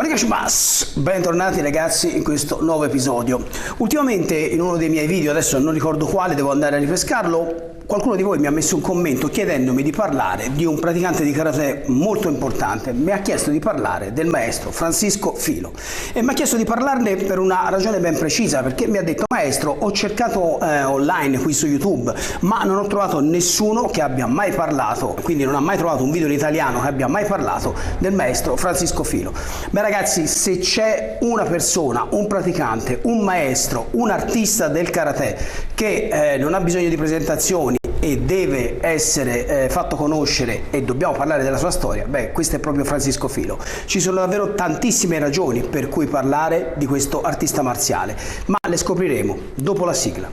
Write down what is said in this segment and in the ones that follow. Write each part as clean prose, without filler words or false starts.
Konnichiwa, bentornati ragazzi in questo nuovo episodio. Ultimamente in uno dei miei video, adesso non ricordo quale, devo andare a ripescarlo, qualcuno di voi mi ha messo un commento chiedendomi di parlare di un praticante di karate molto importante. Mi ha chiesto di parlare del maestro Francisco Filo e mi ha chiesto di parlarne per una ragione ben precisa, perché mi ha detto: maestro, ho cercato online qui su YouTube ma non ho trovato nessuno che abbia mai parlato, quindi non ha mai trovato un video in italiano che abbia mai parlato del maestro Francisco Filo. Beh ragazzi, se c'è una persona, un praticante, un maestro, un artista del karate che non ha bisogno di presentazioni e deve essere fatto conoscere e dobbiamo parlare della sua storia, beh, questo è proprio Francisco Filo. Ci sono davvero tantissime ragioni per cui parlare di questo artista marziale, ma le scopriremo dopo la sigla.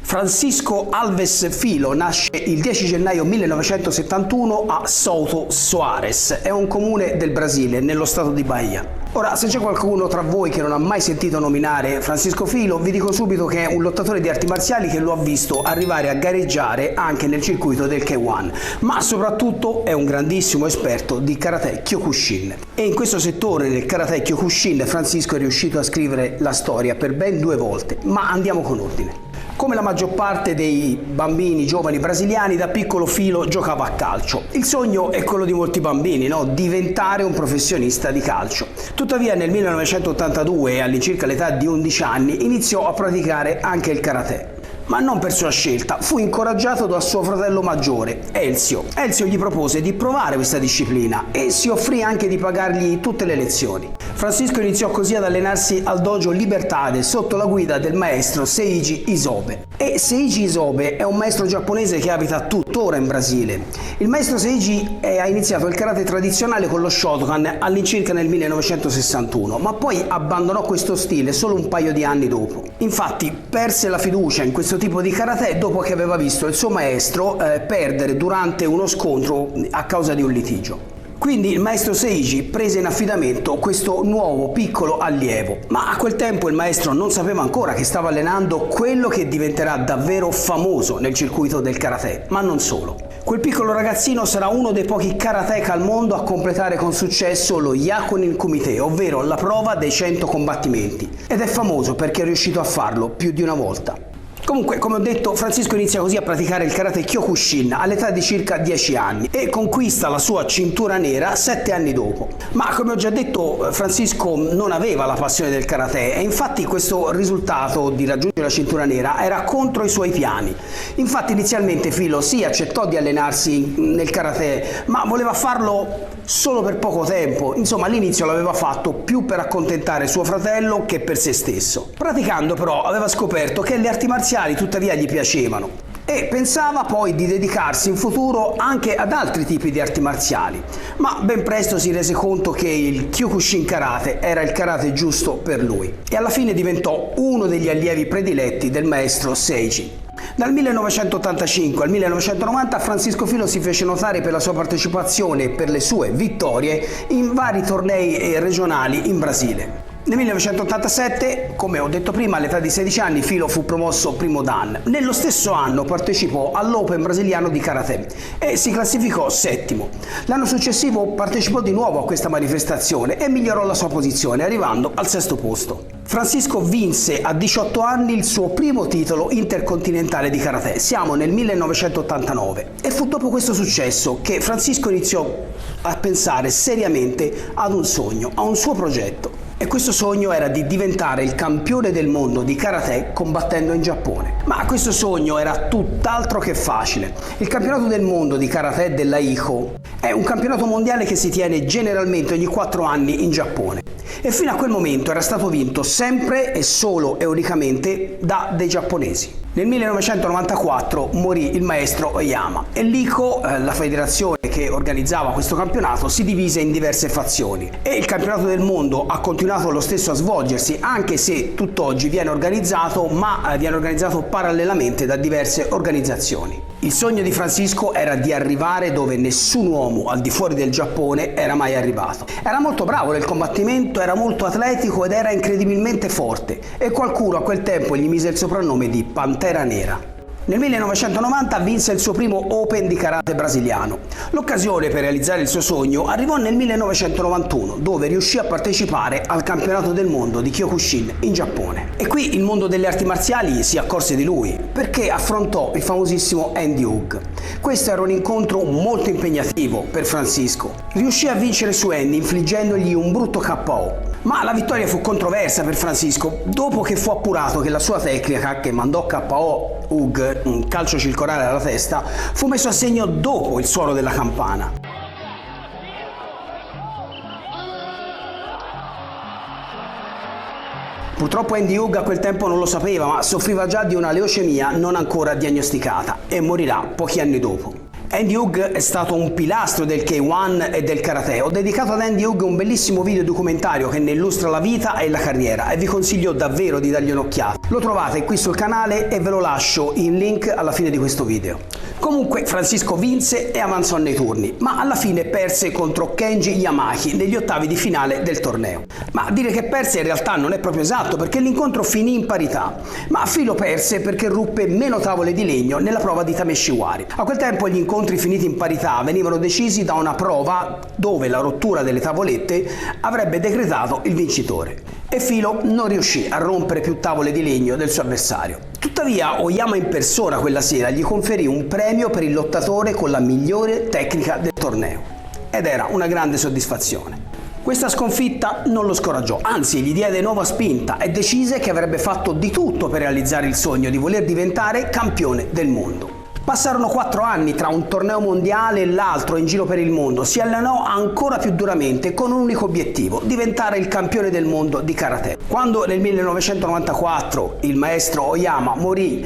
Francisco Alves Filo nasce il 10 gennaio 1971 a Souto Soares, è un comune del Brasile, nello stato di Bahia. Ora, se c'è qualcuno tra voi che non ha mai sentito nominare Francisco Filo, vi dico subito che è un lottatore di arti marziali che lo ha visto arrivare a gareggiare anche nel circuito del K1, ma soprattutto è un grandissimo esperto di karate Kyokushin. E in questo settore del karate Kyokushin Francisco è riuscito a scrivere la storia per ben 2 volte, ma andiamo con ordine. Come la maggior parte dei bambini giovani brasiliani, da piccolo Filo giocava a calcio. Il sogno è quello di molti bambini, no? Diventare un professionista di calcio. Tuttavia nel 1982, all'incirca l'età di 11 anni, iniziò a praticare anche il karate. Ma non per sua scelta, fu incoraggiato da suo fratello maggiore, Elzio. Elzio gli propose di provare questa disciplina e si offrì anche di pagargli tutte le lezioni. Francisco iniziò così ad allenarsi al dojo Libertade sotto la guida del maestro Seiji Isobe. E Seiji Isobe è un maestro giapponese che abita tuttora in Brasile. Il maestro Seiji ha iniziato il karate tradizionale con lo Shotokan all'incirca nel 1961, ma poi abbandonò questo stile solo un paio di anni dopo. Infatti perse la fiducia in questo tipo di karate dopo che aveva visto il suo maestro perdere durante uno scontro a causa di un litigio. Quindi il maestro Seiji prese in affidamento questo nuovo piccolo allievo, ma a quel tempo il maestro non sapeva ancora che stava allenando quello che diventerà davvero famoso nel circuito del karate, ma non solo. Quel piccolo ragazzino sarà uno dei pochi karateka al mondo a completare con successo lo Hyakunin Kumite, ovvero la prova dei 100 combattimenti, ed è famoso perché è riuscito a farlo più di una volta. Comunque, come ho detto, Francisco inizia così a praticare il karate Kyokushin all'età di circa 10 anni e conquista la sua cintura nera 7 anni dopo. Ma come ho già detto, Francisco non aveva la passione del karate e infatti questo risultato di raggiungere la cintura nera era contro i suoi piani. Infatti inizialmente Filo sì, accettò di allenarsi nel karate, ma voleva farlo solo per poco tempo. Insomma, all'inizio l'aveva fatto più per accontentare suo fratello che per se stesso. Praticando però aveva scoperto che le arti marziali tuttavia gli piacevano e pensava poi di dedicarsi in futuro anche ad altri tipi di arti marziali, ma ben presto si rese conto che il Kyokushin Karate era il karate giusto per lui e alla fine diventò uno degli allievi prediletti del maestro Seiji. Dal 1985 al 1990 Francisco Filo si fece notare per la sua partecipazione e per le sue vittorie in vari tornei regionali in Brasile. Nel 1987, come ho detto prima, all'età di 16 anni Filo fu promosso primo dan. Nello stesso anno partecipò all'Open brasiliano di karate e si classificò 7º. L'anno successivo partecipò di nuovo a questa manifestazione e migliorò la sua posizione, arrivando al 6º posto. Francisco vinse a 18 anni il suo primo titolo intercontinentale di karate, siamo nel 1989, e fu dopo questo successo che Francisco iniziò a pensare seriamente ad un sogno, a un suo progetto. E questo sogno era di diventare il campione del mondo di karate combattendo in Giappone. Ma questo sogno era tutt'altro che facile. Il campionato del mondo di karate della IHO è un campionato mondiale che si tiene generalmente ogni 4 anni in Giappone. E fino a quel momento era stato vinto sempre e solo e unicamente da dei giapponesi. Nel 1994 morì il maestro Oyama e l'ICO, la federazione che organizzava questo campionato, si divise in diverse fazioni e il campionato del mondo ha continuato lo stesso a svolgersi, anche se tutt'oggi viene organizzato, ma viene organizzato parallelamente da diverse organizzazioni. Il sogno di Francisco era di arrivare dove nessun uomo al di fuori del Giappone era mai arrivato. Era molto bravo nel combattimento, era molto atletico ed era incredibilmente forte e qualcuno a quel tempo gli mise il soprannome di Pantera Nera. Nel 1990 vinse il suo primo Open di karate brasiliano. L'occasione per realizzare il suo sogno arrivò nel 1991, dove riuscì a partecipare al campionato del mondo di Kyokushin in Giappone. E qui il mondo delle arti marziali si accorse di lui, perché affrontò il famosissimo Andy Hug. Questo era un incontro molto impegnativo per Francisco. Riuscì a vincere su Andy infliggendogli un brutto KO. Ma la vittoria fu controversa per Francisco dopo che fu appurato che la sua tecnica, che mandò KO Hug, un calcio circolare alla testa, fu messo a segno dopo il suono della campana. Purtroppo Andy Hug a quel tempo non lo sapeva, ma soffriva già di una leucemia non ancora diagnosticata e morirà pochi anni dopo. Andy Hug è stato un pilastro del K1 e del karate. Ho dedicato ad Andy Hug un bellissimo video documentario che ne illustra la vita e la carriera e vi consiglio davvero di dargli un'occhiata. Lo trovate qui sul canale e ve lo lascio in link alla fine di questo video. Comunque Francisco vinse e avanzò nei turni, ma alla fine perse contro Kenji Yamaki negli ottavi di finale del torneo. Ma dire che perse in realtà non è proprio esatto, perché l'incontro finì in parità, ma Filo perse perché ruppe meno tavole di legno nella prova di Tameshiwari. A quel tempo gli incontri finiti in parità venivano decisi da una prova dove la rottura delle tavolette avrebbe decretato il vincitore. E Filo non riuscì a rompere più tavole di legno del suo avversario. Tuttavia Oyama in persona quella sera gli conferì un premio per il lottatore con la migliore tecnica del torneo. Ed era una grande soddisfazione. Questa sconfitta non lo scoraggiò, anzi gli diede nuova spinta e decise che avrebbe fatto di tutto per realizzare il sogno di voler diventare campione del mondo. Passarono 4 anni tra un torneo mondiale e l'altro in giro per il mondo, si allenò ancora più duramente con un unico obiettivo, diventare il campione del mondo di karate. Quando nel 1994 il maestro Oyama morì,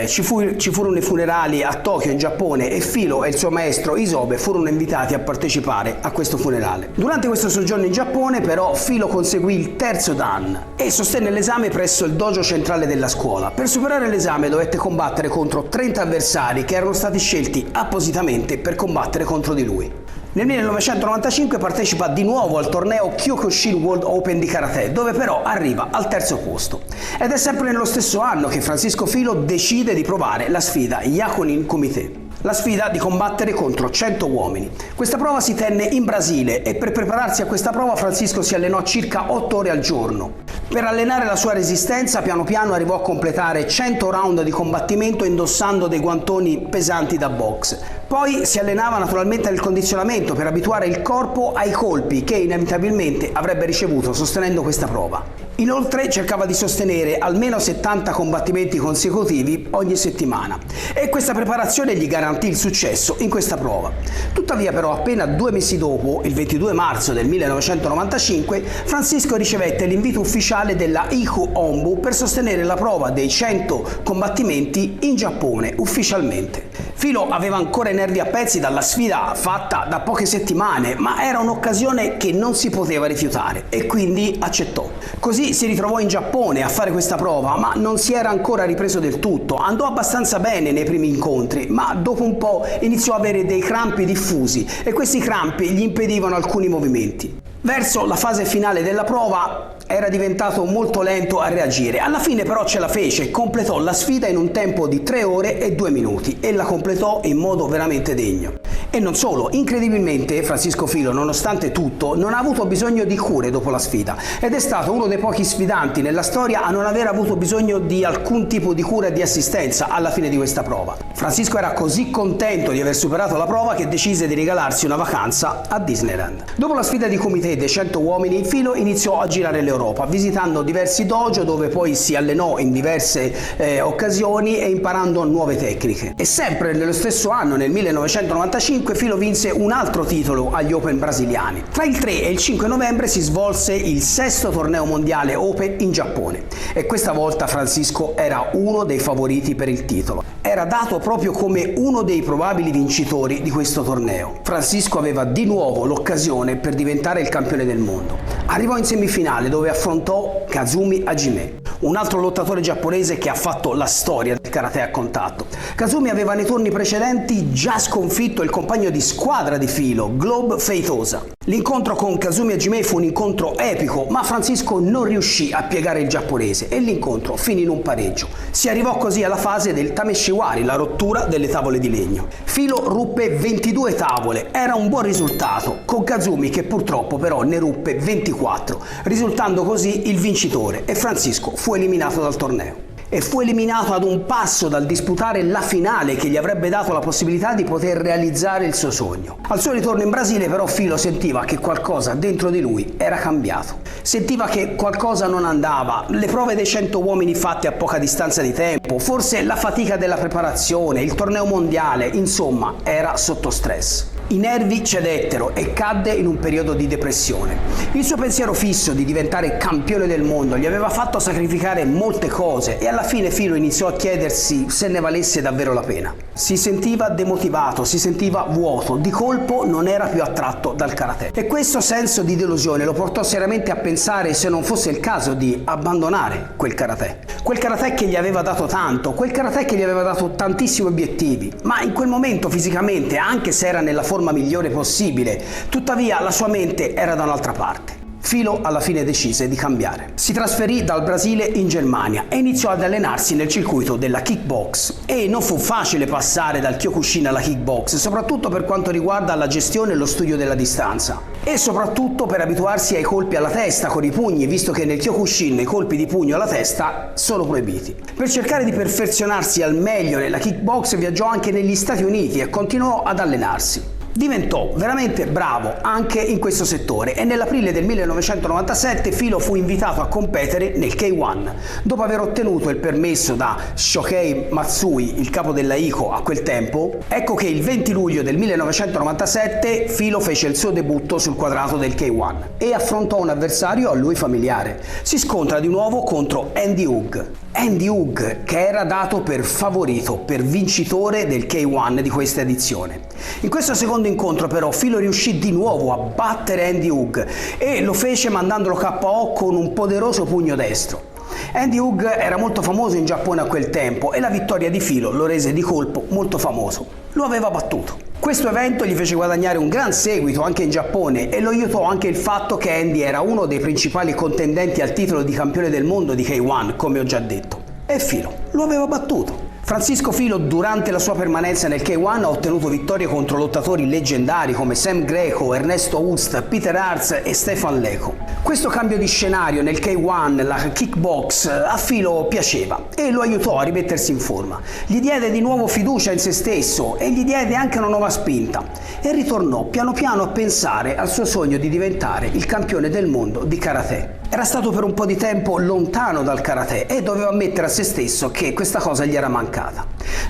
ci furono i funerali a Tokyo in Giappone e Filo e il suo maestro Isobe furono invitati a partecipare a questo funerale. Durante questo soggiorno in Giappone però Filo conseguì il terzo dan e sostenne l'esame presso il dojo centrale della scuola. Per superare l'esame dovette combattere contro 30 avversari che erano stati scelti appositamente per combattere contro di lui. Nel 1995 partecipa di nuovo al torneo Kyokushin World Open di karate, dove però arriva al terzo posto. Ed è sempre nello stesso anno che Francisco Filo decide di provare la sfida Yakunin Kumite. La sfida di combattere contro 100 uomini. Questa prova si tenne in Brasile e per prepararsi a questa prova Francisco si allenò circa 8 ore al giorno. Per allenare la sua resistenza piano piano arrivò a completare 100 round di combattimento indossando dei guantoni pesanti da box. Poi si allenava naturalmente nel condizionamento per abituare il corpo ai colpi che inevitabilmente avrebbe ricevuto sostenendo questa prova. Inoltre cercava di sostenere almeno 70 combattimenti consecutivi ogni settimana e questa preparazione gli garantì il successo in questa prova. Tuttavia però appena 2 mesi dopo, il 22 marzo del 1995, Francisco ricevette l'invito ufficiale della IKU Onbu per sostenere la prova dei 100 combattimenti in Giappone ufficialmente. Filo aveva ancora i nervi a pezzi dalla sfida fatta da poche settimane, ma era un'occasione che non si poteva rifiutare e quindi accettò. Così si ritrovò in Giappone a fare questa prova, ma non si era ancora ripreso del tutto. Andò abbastanza bene nei primi incontri, ma dopo un po' iniziò a avere dei crampi diffusi e questi crampi gli impedivano alcuni movimenti. Verso la fase finale della prova era diventato molto lento a reagire. Alla fine però ce la fece e completò la sfida in un tempo di 3 ore e 2 minuti e la completò in modo veramente degno. E non solo, incredibilmente Francisco Filo, nonostante tutto, non ha avuto bisogno di cure dopo la sfida ed è stato uno dei pochi sfidanti nella storia a non aver avuto bisogno di alcun tipo di cura e di assistenza alla fine di questa prova. Francisco era così contento di aver superato la prova che decise di regalarsi una vacanza a Disneyland. Dopo la sfida di Kumite dei 100 uomini, Filo iniziò a girare l'Europa, visitando diversi dojo dove poi si allenò in diverse occasioni e imparando nuove tecniche. E sempre nello stesso anno, nel 1995, 95 Filo vinse un altro titolo agli Open brasiliani. Tra il 3 e il 5 novembre si svolse il sesto torneo mondiale Open in Giappone e questa volta Francisco era uno dei favoriti per il titolo. Era dato proprio come uno dei probabili vincitori di questo torneo. Francisco aveva di nuovo l'occasione per diventare il campione del mondo. Arrivò in semifinale dove affrontò Kazumi Hajime, un altro lottatore giapponese che ha fatto la storia del karate a contatto. Kazumi aveva nei turni precedenti già sconfitto il compagno di squadra di Filo, Globe Feitosa. L'incontro con Kazumi Hajime fu un incontro epico, ma Francisco non riuscì a piegare il giapponese e l'incontro finì in un pareggio. Si arrivò così alla fase del tameshiwari, la rottura delle tavole di legno. Filo ruppe 22 tavole, era un buon risultato, con Kazumi che purtroppo però ne ruppe 24, risultando così il vincitore e Francisco fu eliminato dal torneo. E fu eliminato ad un passo dal disputare la finale che gli avrebbe dato la possibilità di poter realizzare il suo sogno. Al suo ritorno in Brasile però Filo sentiva che qualcosa dentro di lui era cambiato. Sentiva che qualcosa non andava, le prove dei 100 uomini fatte a poca distanza di tempo, forse la fatica della preparazione, il torneo mondiale, insomma era sotto stress. I nervi cedettero e cadde in un periodo di depressione. Il suo pensiero fisso di diventare campione del mondo gli aveva fatto sacrificare molte cose e alla fine Filo iniziò a chiedersi se ne valesse davvero la pena. Si sentiva demotivato, si sentiva vuoto, di colpo non era più attratto dal karate. E questo senso di delusione lo portò seriamente a pensare se non fosse il caso di abbandonare quel karate. Quel karate che gli aveva dato tanto, quel karate che gli aveva dato tantissimi obiettivi, ma in quel momento fisicamente, anche se era nella forma migliore possibile, tuttavia la sua mente era da un'altra parte. Filo alla fine decise di cambiare. Si trasferì dal Brasile in Germania e iniziò ad allenarsi nel circuito della kickbox. E non fu facile passare dal Kyokushin alla kickbox, soprattutto per quanto riguarda la gestione e lo studio della distanza. E soprattutto per abituarsi ai colpi alla testa con i pugni, visto che nel Kyokushin i colpi di pugno alla testa sono proibiti. Per cercare di perfezionarsi al meglio nella kickbox viaggiò anche negli Stati Uniti e continuò ad allenarsi. Diventò veramente bravo anche in questo settore e nell'aprile del 1997 Filo fu invitato a competere nel K1. Dopo aver ottenuto il permesso da Shohei Matsui, il capo della ICO a quel tempo, ecco che il 20 luglio del 1997 Filo fece il suo debutto sul quadrato del K1 e affrontò un avversario a lui familiare. Si scontra di nuovo contro Andy Hug. Andy Hug, che era dato per favorito, per vincitore del K1 di questa edizione. In questo secondo incontro però Filo riuscì di nuovo a battere Andy Hug e lo fece mandandolo KO con un poderoso pugno destro. Andy Hug era molto famoso in Giappone a quel tempo e la vittoria di Filo lo rese di colpo molto famoso. Lo aveva battuto. Questo evento gli fece guadagnare un gran seguito anche in Giappone e lo aiutò anche il fatto che Andy era uno dei principali contendenti al titolo di campione del mondo di K1, come ho già detto. E Filo lo aveva battuto. Francisco Filo durante la sua permanenza nel K1 ha ottenuto vittorie contro lottatori leggendari come Sam Greco, Ernesto Ust, Peter Hartz e Stefan Leco. Questo cambio di scenario nel K1, la kickbox, a Filo piaceva e lo aiutò a rimettersi in forma. Gli diede di nuovo fiducia in se stesso e gli diede anche una nuova spinta e ritornò piano piano a pensare al suo sogno di diventare il campione del mondo di karate. Era stato per un po' di tempo lontano dal karate e doveva ammettere a se stesso che questa cosa gli era mancata.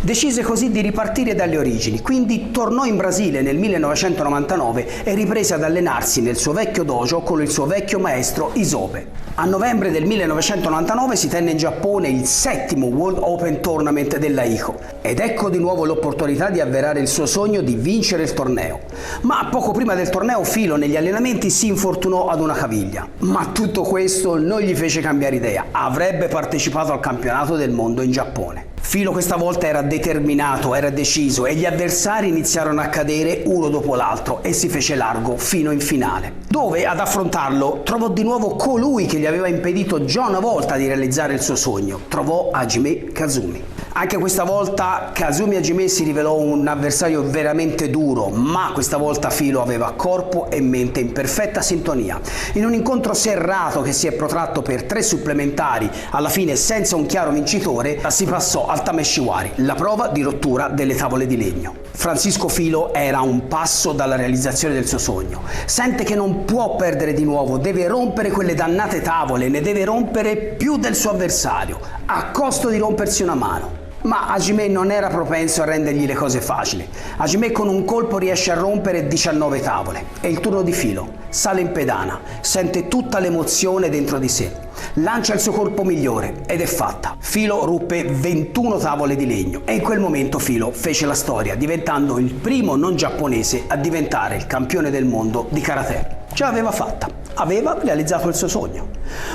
Decise così di ripartire dalle origini, quindi tornò in Brasile nel 1999 e riprese ad allenarsi nel suo vecchio dojo con il suo vecchio maestro Isobe. A novembre del 1999 si tenne in Giappone il settimo World Open Tournament della ICO ed ecco di nuovo l'opportunità di avverare il suo sogno di vincere il torneo. Ma poco prima del torneo Filo negli allenamenti si infortunò ad una caviglia. Ma tutto questo non gli fece cambiare idea, avrebbe partecipato al campionato del mondo in Giappone. Filo questa volta era determinato, era deciso e gli avversari iniziarono a cadere uno dopo l'altro e si fece largo fino in finale, dove ad affrontarlo trovò di nuovo colui che gli aveva impedito già una volta di realizzare il suo sogno, trovò Hajime Kazumi. Anche questa volta Kazumi Hajime si rivelò un avversario veramente duro, ma questa volta Filo aveva corpo e mente in perfetta sintonia. In un incontro serrato che si è protratto per 3 supplementari, alla fine senza un chiaro vincitore, si passò al tameshiwari, la prova di rottura delle tavole di legno. Francisco Filo era a un passo dalla realizzazione del suo sogno. Sente che non può perdere di nuovo, deve rompere quelle dannate tavole, ne deve rompere più del suo avversario, a costo di rompersi una mano. Ma Hajime non era propenso a rendergli le cose facili. Hajime con un colpo riesce a rompere 19 tavole. È il turno di Filo. Sale in pedana, sente tutta l'emozione dentro di sé. Lancia il suo colpo migliore ed è fatta. Filo ruppe 21 tavole di legno e in quel momento Filo fece la storia, diventando il primo non giapponese a diventare il campione del mondo di karate. Ce l'aveva fatta. Aveva realizzato il suo sogno.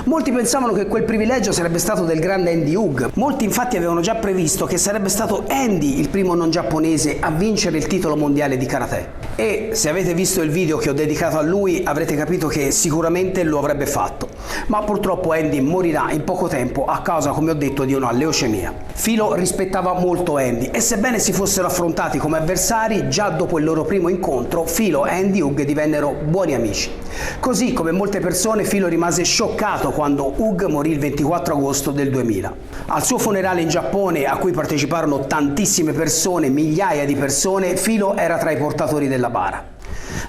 Molti pensavano che quel privilegio sarebbe stato del grande Andy Hug. Molti infatti avevano già previsto che sarebbe stato Andy il primo non giapponese a vincere il titolo mondiale di karate. E se avete visto il video che ho dedicato a lui avrete capito che sicuramente lo avrebbe fatto. Ma purtroppo Andy morirà in poco tempo a causa, come ho detto, di una leucemia. Filo rispettava molto Andy e sebbene si fossero affrontati come avversari, già dopo il loro primo incontro Filo e Andy Hug divennero buoni amici. Così come molte persone, Filo rimase scioccato quando Hug morì il 24 agosto del 2000. Al suo funerale in Giappone, a cui parteciparono tantissime persone, migliaia di persone, Filo era tra i portatori della bara.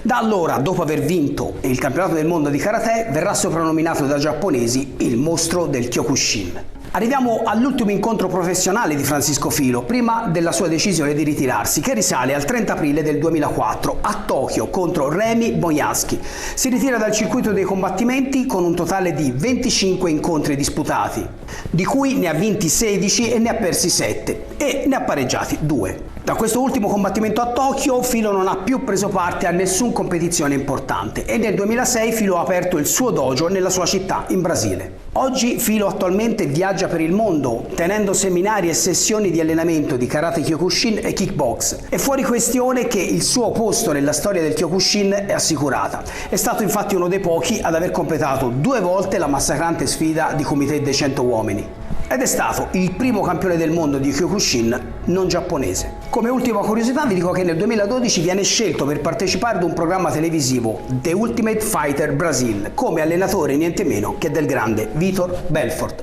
Da allora, dopo aver vinto il campionato del mondo di karate, verrà soprannominato dai giapponesi il mostro del Kyokushin. Arriviamo all'ultimo incontro professionale di Francisco Filo, prima della sua decisione di ritirarsi, che risale al 30 aprile del 2004 a Tokyo contro Remy Boyarsky. Si ritira dal circuito dei combattimenti con un totale di 25 incontri disputati, di cui ne ha vinti 16 e ne ha persi 7 e ne ha pareggiati 2. Da questo ultimo combattimento a Tokyo, Filo non ha più preso parte a nessuna competizione importante e nel 2006 Filo ha aperto il suo dojo nella sua città in Brasile. Oggi Filo attualmente viaggia per il mondo tenendo seminari e sessioni di allenamento di karate Kyokushin e kickbox. È fuori questione che il suo posto nella storia del Kyokushin è assicurata. È stato infatti uno dei pochi ad aver completato 2 volte la massacrante sfida di Kumite dei 100 uomini. Ed è stato il primo campione del mondo di Kyokushin non giapponese. Come ultima curiosità vi dico che nel 2012 viene scelto per partecipare ad un programma televisivo, The Ultimate Fighter Brasil, come allenatore niente meno che del grande Vitor Belfort.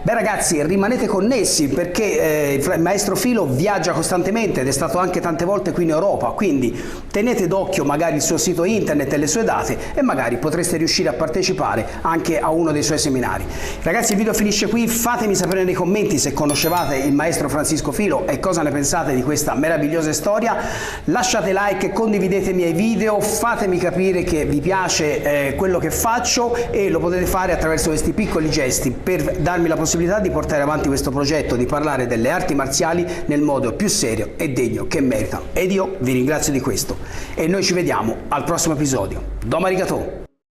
Beh ragazzi, rimanete connessi perché il maestro Filo viaggia costantemente ed è stato anche tante volte qui in Europa, quindi tenete d'occhio magari il suo sito internet e le sue date e magari potreste riuscire a partecipare anche a uno dei suoi seminari. Ragazzi, il video finisce qui, fatemi sapere nei commenti se conoscevate il maestro Francisco Filo e cosa ne pensate di questa meravigliosa storia. Lasciate like, condividete i miei video, fatemi capire che vi piace quello che faccio e lo potete fare attraverso questi piccoli gesti per darmi la possibilità di portare avanti questo progetto, di parlare delle arti marziali nel modo più serio e degno che meritano. Ed io vi ringrazio di questo e noi ci vediamo al prossimo episodio. Domo arigato!